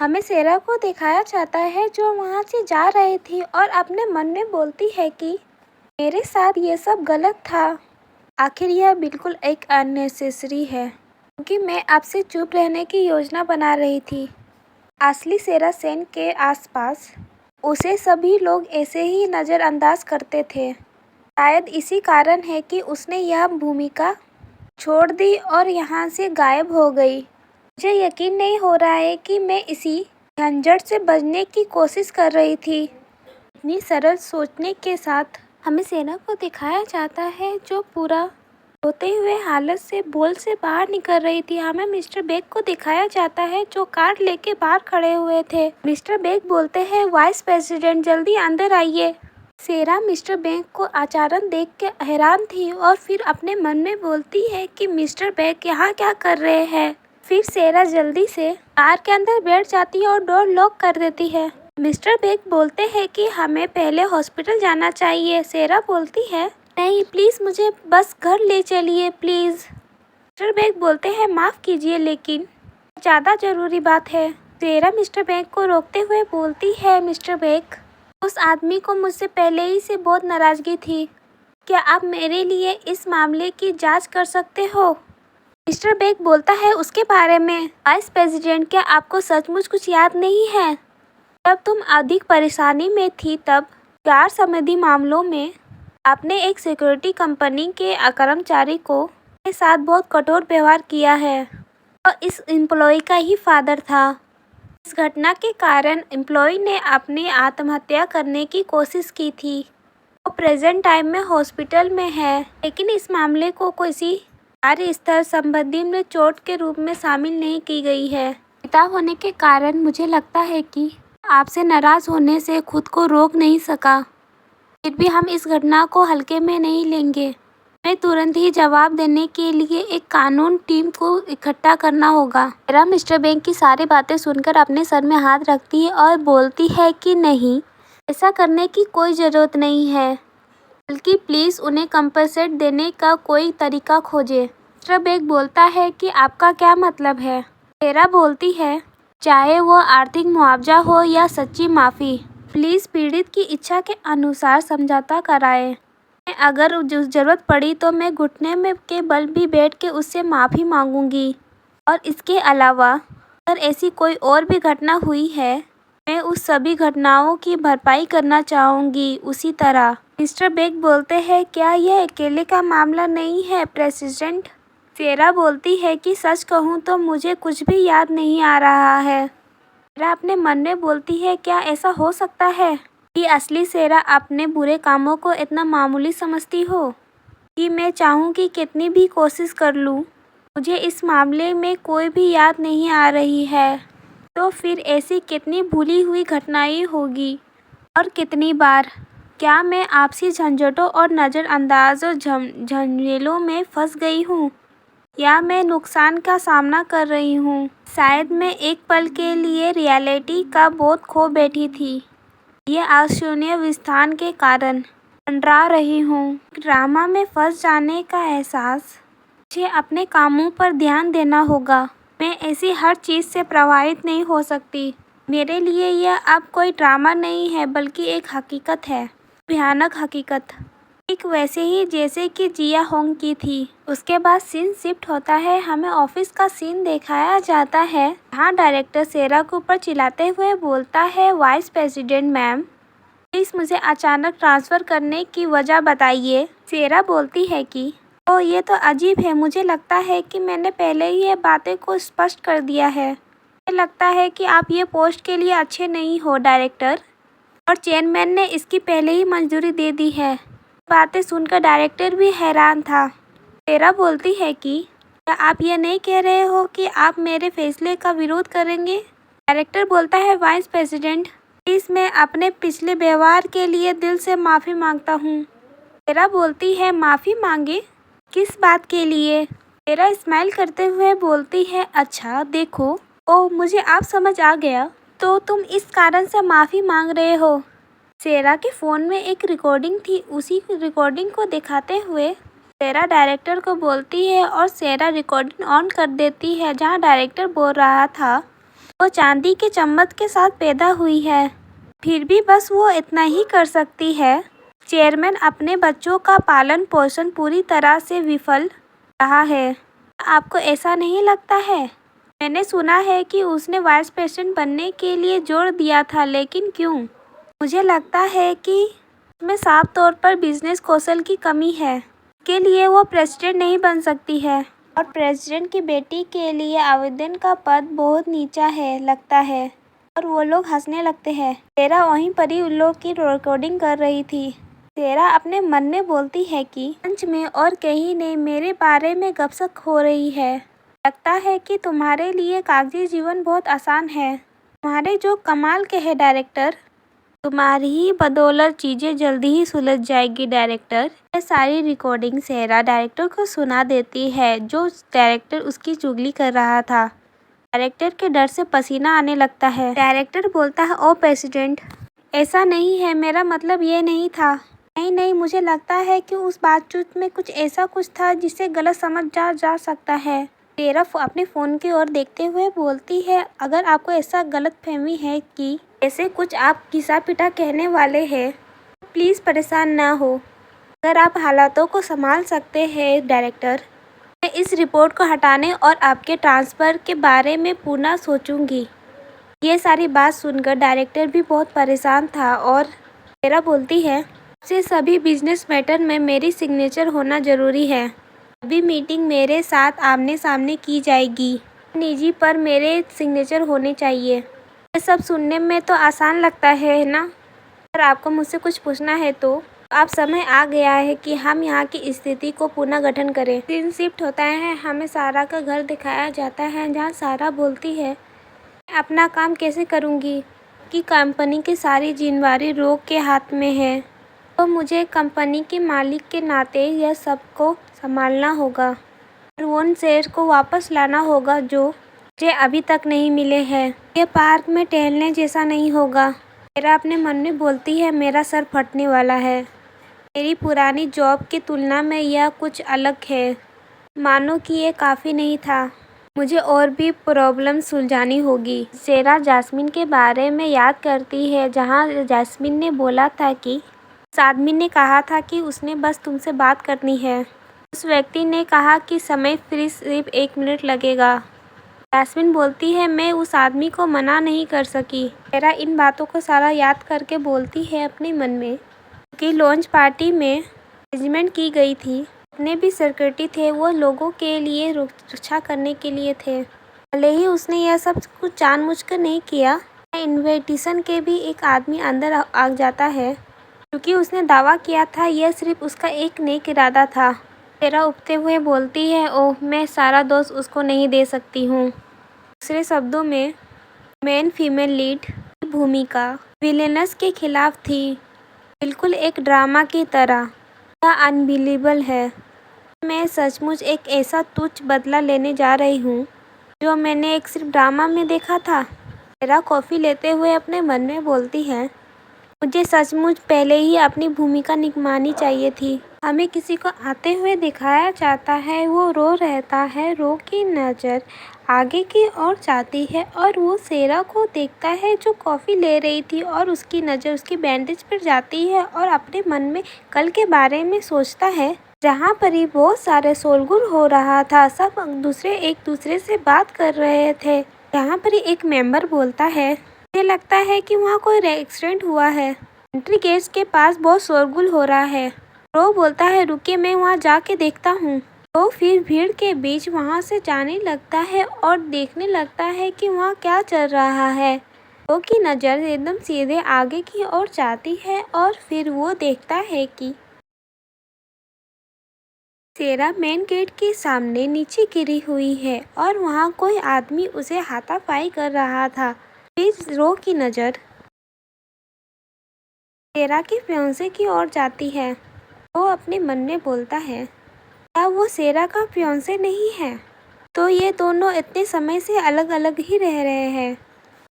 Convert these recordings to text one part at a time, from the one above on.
हमें सेरा को दिखाया जाता है जो वहाँ से जा रही थी और अपने मन में बोलती है कि मेरे साथ ये सब गलत था। आखिर यह बिल्कुल एक अननेसेसरी है क्योंकि मैं आपसे चुप रहने की योजना बना रही थी। असली सेरा सेन के आसपास उसे सभी लोग ऐसे ही नज़रअंदाज करते थे। शायद इसी कारण है कि उसने यह भूमिका छोड़ दी और यहाँ से गायब हो गई। मुझे यकीन नहीं हो रहा है कि मैं इसी झंझट से बचने की कोशिश कर रही थी। इतनी सरल सोचने के साथ हमें सेना को दिखाया जाता है जो पूरा रोते हुए हालत से बोल से बाहर निकल रही थी। हमें मिस्टर बेग को दिखाया जाता है जो कार्ड लेके बाहर खड़े हुए थे। मिस्टर बेग बोलते हैं, वाइस प्रेसिडेंट जल्दी अंदर आइए। सेरा मिस्टर बेग को अचानक देख के हैरान थी और फिर अपने मन में बोलती है कि मिस्टर बेग यहाँ क्या कर रहे हैं। फिर सेरा जल्दी से कार के अंदर बैठ जाती है और डोर लॉक कर देती है। मिस्टर बेग बोलते हैं कि हमें पहले हॉस्पिटल जाना चाहिए। सेरा बोलती है, नहीं प्लीज़ मुझे बस घर ले चलिए प्लीज़। मिस्टर बेग बोलते हैं, माफ़ कीजिए लेकिन ज़्यादा ज़रूरी बात है। सेरा मिस्टर बेग को रोकते हुए बोलती है, मिस्टर बेग उस आदमी को मुझसे पहले ही से बहुत नाराज़गी थी। क्या आप मेरे लिए इस मामले की जांच कर सकते हो? मिस्टर बेग बोलता है, उसके बारे में वाइस प्रेसिडेंट क्या आपको सचमुच कुछ याद नहीं है? जब तुम अधिक परेशानी में थी तब गैर संबंधी मामलों में आपने एक सिक्योरिटी कंपनी के कर्मचारी को के साथ बहुत कठोर व्यवहार किया है और इस एम्प्लॉय का ही फादर था। इस घटना के कारण एम्प्लॉय ने अपनी आत्महत्या करने की कोशिश की थी। वो प्रेजेंट टाइम में हॉस्पिटल में है, लेकिन इस मामले को किसी कार्य स्थल संबंधी में चोट के रूप में शामिल नहीं की गई है। पिता होने के कारण मुझे लगता है कि आपसे नाराज़ होने से खुद को रोक नहीं सका। फिर भी हम इस घटना को हल्के में नहीं लेंगे। हमें तुरंत ही जवाब देने के लिए एक कानून टीम को इकट्ठा करना होगा। सेरा मिस्टर बेग की सारी बातें सुनकर अपने सर में हाथ रखती है और बोलती है कि नहीं, ऐसा करने की कोई ज़रूरत नहीं है, बल्कि प्लीज़ उन्हें कंपनसेट देने का कोई तरीका खोजें। मिस्टर बेग बोलता है कि आपका क्या मतलब है? सेरा बोलती है, चाहे वो आर्थिक मुआवजा हो या सच्ची माफ़ी, प्लीज़ पीड़ित की इच्छा के अनुसार समझौता कराएं। अगर ज़रूरत पड़ी तो मैं घुटने में के बल भी बैठ के उससे माफ़ी मांगूंगी। और इसके अलावा अगर ऐसी कोई और भी घटना हुई है, मैं उस सभी घटनाओं की भरपाई करना चाहूँगी उसी तरह। मिस्टर बेग बोलते हैं, क्या यह अकेले का मामला नहीं है प्रेसिडेंट? सेरा बोलती है कि सच कहूँ तो मुझे कुछ भी याद नहीं आ रहा है। सेरा अपने मन में बोलती है, क्या ऐसा हो सकता है कि असली सेरा अपने बुरे कामों को इतना मामूली समझती हो कि मैं चाहूँ कि कितनी भी कोशिश कर लूँ, मुझे इस मामले में कोई भी याद नहीं आ रही है। तो फिर ऐसी कितनी भूली हुई घटनाएं होगी और कितनी बार? क्या मैं आपसी झंझटों और नज़रअंदाज और झमेलों में फंस गई हूँ, या मैं नुकसान का सामना कर रही हूँ? शायद मैं एक पल के लिए रियलिटी का बोध खो बैठी थी। ये अशून्य विस्थान के कारण मंडरा रही हूँ। ड्रामा में फंस जाने का एहसास। मुझे अपने कामों पर ध्यान देना होगा। मैं ऐसी हर चीज़ से प्रभावित नहीं हो सकती। मेरे लिए यह अब कोई ड्रामा नहीं है, बल्कि एक हकीकत है, भयानक हकीकत। ठीक वैसे ही जैसे कि जिया होंग की थी। उसके बाद सीन शिफ्ट होता है। हमें ऑफिस का सीन दिखाया जाता है जहाँ डायरेक्टर सेरा के ऊपर चिल्लाते हुए बोलता है, वाइस प्रेसिडेंट मैम, प्लीज़ मुझे अचानक ट्रांसफ़र करने की वजह बताइए। सेरा बोलती है कि ओह ये तो अजीब है, मुझे लगता है कि मैंने पहले ही ये बातें को स्पष्ट कर दिया है। मुझे लगता है कि आप ये पोस्ट के लिए अच्छे नहीं हो डायरेक्टर, और चेयरमैन ने इसकी पहले ही मंजूरी दे दी है। बातें सुनकर डायरेक्टर भी हैरान था। सेरा बोलती है कि क्या आप ये नहीं कह रहे हो कि आप मेरे फैसले का विरोध करेंगे? डायरेक्टर बोलता है, वाइस प्रेसिडेंट प्लीज़ मैं अपने पिछले व्यवहार के लिए दिल से माफ़ी मांगता हूँ। सेरा बोलती है, माफ़ी मांगे? किस बात के लिए? सेरा स्माइल करते हुए बोलती है, अच्छा देखो, ओह मुझे आप समझ आ गया, तो तुम इस कारण से माफ़ी मांग रहे हो। सेरा के फ़ोन में एक रिकॉर्डिंग थी। उसी रिकॉर्डिंग को दिखाते हुए सेरा डायरेक्टर को बोलती है और सेरा रिकॉर्डिंग ऑन कर देती है जहां डायरेक्टर बोल रहा था, वो चांदी के चम्मच के साथ पैदा हुई है, फिर भी बस वो इतना ही कर सकती है। चेयरमैन अपने बच्चों का पालन पोषण पूरी तरह से विफल रहा है। आपको ऐसा नहीं लगता है? मैंने सुना है कि उसने वाइस प्रेसिडेंट बनने के लिए जोर दिया था, लेकिन क्यों? मुझे लगता है कि उसमें साफ तौर पर बिजनेस कौशल की कमी है। इसके लिए वो प्रेसिडेंट नहीं बन सकती है, और प्रेसिडेंट की बेटी के लिए आवेदन का पद बहुत नीचा है लगता है। और वो लोग हंसने लगते हैं। सेरा वहीं पर ही उन लोग की रिकॉर्डिंग कर रही थी। सेरा अपने मन में बोलती है कि मंच में और कहीं नहीं मेरे बारे में गपशप हो रही है। लगता है कि तुम्हारे लिए कागजी जीवन बहुत आसान है। तुम्हारे जो कमाल के है डायरेक्टर, तुम्हारी ही बदौलत चीज़ें जल्दी ही सुलझ जाएगी डायरेक्टर। यह सारी रिकॉर्डिंग सेरा डायरेक्टर को सुना देती है, जो डायरेक्टर उसकी चुगली कर रहा था। डायरेक्टर के डर से पसीना आने लगता है। डायरेक्टर बोलता है, ओ प्रेसिडेंट, ऐसा नहीं है, मेरा मतलब ये नहीं था। नहीं नहीं, मुझे लगता है कि उस बातचीत में कुछ ऐसा कुछ था जिसे गलत समझ जा सकता है। सेरा अपने फ़ोन की ओर देखते हुए बोलती है, अगर आपको ऐसा गलतफहमी है कि ऐसे कुछ आप घिसा पिटा कहने वाले हैं, प्लीज़ परेशान ना हो। अगर आप हालातों को संभाल सकते हैं डायरेक्टर, मैं इस रिपोर्ट को हटाने और आपके ट्रांसफ़र के बारे में पुनः सोचूंगी। ये सारी बात सुनकर डायरेक्टर भी बहुत परेशान था, और सेरा बोलती है, आपसे सभी बिजनेस मैटर में मेरी सिग्नेचर होना ज़रूरी है। अभी मीटिंग मेरे साथ आमने सामने की जाएगी, निजी पर मेरे सिग्नेचर होने चाहिए। ये सब सुनने में तो आसान लगता है ना? अगर आपको मुझसे कुछ पूछना है तो अब समय आ गया है कि हम यहाँ की स्थिति को पुनः गठन करें। सीन शिफ्ट होता है, हमें सारा का घर दिखाया जाता है, जहाँ सारा बोलती है, मैं अपना काम कैसे करूँगी कि कंपनी की सारी जिम्मेदारी रोग के हाथ में है, तो मुझे कंपनी के मालिक के नाते यह सबको संभालना होगा और उन शेयर को वापस लाना होगा जो मुझे अभी तक नहीं मिले हैं। ये पार्क में टहलने जैसा नहीं होगा। मेरा अपने मन में बोलती है, मेरा सर फटने वाला है। मेरी पुरानी जॉब की तुलना में यह कुछ अलग है, मानो कि ये काफ़ी नहीं था। मुझे और भी प्रॉब्लम सुलझानी होगी। सेरा जैस्मिन के बारे में याद करती है, जहाँ जैस्मिन ने बोला था कि उस आदमी ने कहा था कि उसने बस तुमसे बात करनी है। उस व्यक्ति ने कहा कि समय सिर्फ 1 मिनट लगेगा। जैस्मिन बोलती है, मैं उस आदमी को मना नहीं कर सकी। सेरा इन बातों को सारा याद करके बोलती है अपने मन में कि लॉन्च पार्टी में अरेंजमेंट की गई थी, जितने भी सिक्योरिटी थे वो लोगों के लिए रक्षा करने के लिए थे। भले ही उसने यह सब कुछ जानबूझकर नहीं किया। इनविटेशन के भी एक आदमी अंदर आ जाता है, क्योंकि उसने दावा किया था यह सिर्फ उसका एक नेक इरादा था। सेरा उठते हुए बोलती है, ओह, मैं सारा दोष उसको नहीं दे सकती हूँ। दूसरे शब्दों में, मेन फीमेल लीड की भूमिका विलेनस के खिलाफ थी, बिल्कुल एक ड्रामा की तरह। यह अनबिलीवेबल है। मैं सचमुच एक ऐसा तुच्छ बदला लेने जा रही हूँ जो मैंने एक सिर्फ ड्रामा में देखा था। सेरा कॉफ़ी लेते हुए अपने मन में बोलती है, मुझे सचमुच पहले ही अपनी भूमिका निभानी चाहिए थी। हमें किसी को आते हुए दिखाया जाता है, वो रो रहता है, रो की नज़र आगे की ओर जाती है और वो सेरा को देखता है जो कॉफ़ी ले रही थी, और उसकी नज़र उसकी बैंडेज पर जाती है और अपने मन में कल के बारे में सोचता है, जहाँ पर ही बहुत सारे शोरगुल हो रहा था। सब एक दूसरे से बात कर रहे थे। यहाँ पर ही एक मेंबर बोलता है, मुझे लगता है कि वहाँ कोई एक्सीडेंट हुआ है। एंट्री गेट्स के पास बहुत शोरगुल हो रहा है। रो बोलता है, रुकिए, मैं वहाँ जाके देखता हूँ। तो फिर भीड़ के बीच वहाँ से जाने लगता है और देखने लगता है कि वहाँ क्या चल रहा है। रो की नज़र एकदम सीधे आगे की ओर जाती है और फिर वो देखता है कि सेरा मेन गेट के सामने नीचे गिरी हुई है और वहाँ कोई आदमी उसे हाथापाई कर रहा था। फिर रो की नज़र सेरा के फियांसे की ओर जाती है। वो अपने मन में बोलता है, क्या वो सेरा का फियांसे नहीं है? तो ये दोनों इतने समय से अलग अलग ही रह रहे हैं।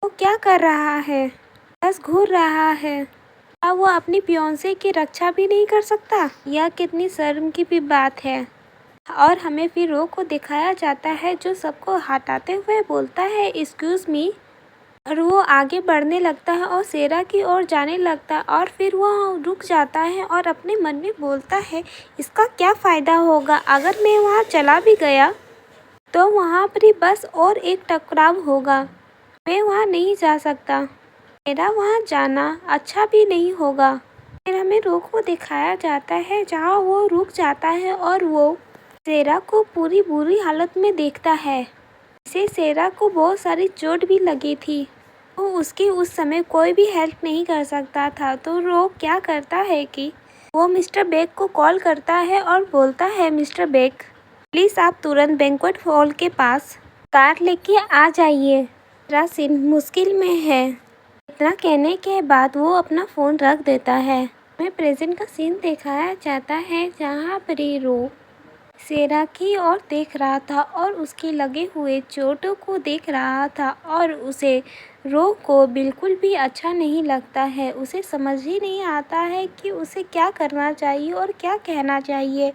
वो क्या कर रहा है? बस घूर रहा है। क्या वो अपनी फियांसे की रक्षा भी नहीं कर सकता? यह कितनी शर्म की भी बात है। और हमें फिर रो को दिखाया जाता है, जो सबको हटाते हुए बोलता है, एक्सक्यूज़ मी, और वो आगे बढ़ने लगता है और शेरा की ओर जाने लगता है और फिर वो रुक जाता है और अपने मन में बोलता है, इसका क्या फ़ायदा होगा, अगर मैं वहाँ चला भी गया तो वहाँ पर ही बस और एक टकराव होगा। मैं वहाँ नहीं जा सकता। मेरा वहाँ जाना अच्छा भी नहीं होगा। फिर हमें रो को दिखाया जाता है जहाँ वो रुक जाता है और वो शेरा को पूरी बुरी हालत में देखता है। इसे शेरा को बहुत सारी चोट भी लगी थी। तो उसकी उस समय कोई भी हेल्प नहीं कर सकता था। तो वो क्या करता है कि वो मिस्टर बेग को कॉल करता है और बोलता है, मिस्टर बेग प्लीज़ आप तुरंत बैंक्वेट हॉल के पास कार लेके आ जाइए, मेरा सीन मुश्किल में है। इतना कहने के बाद वो अपना फ़ोन रख देता है। हमें प्रेजेंट का सीन दिखाया जाता है जहाँ पर रो शेरा की ओर देख रहा था और उसके लगे हुए चोटों को देख रहा था और उसे रो को बिल्कुल भी अच्छा नहीं लगता है। उसे समझ ही नहीं आता है कि उसे क्या करना चाहिए और क्या कहना चाहिए।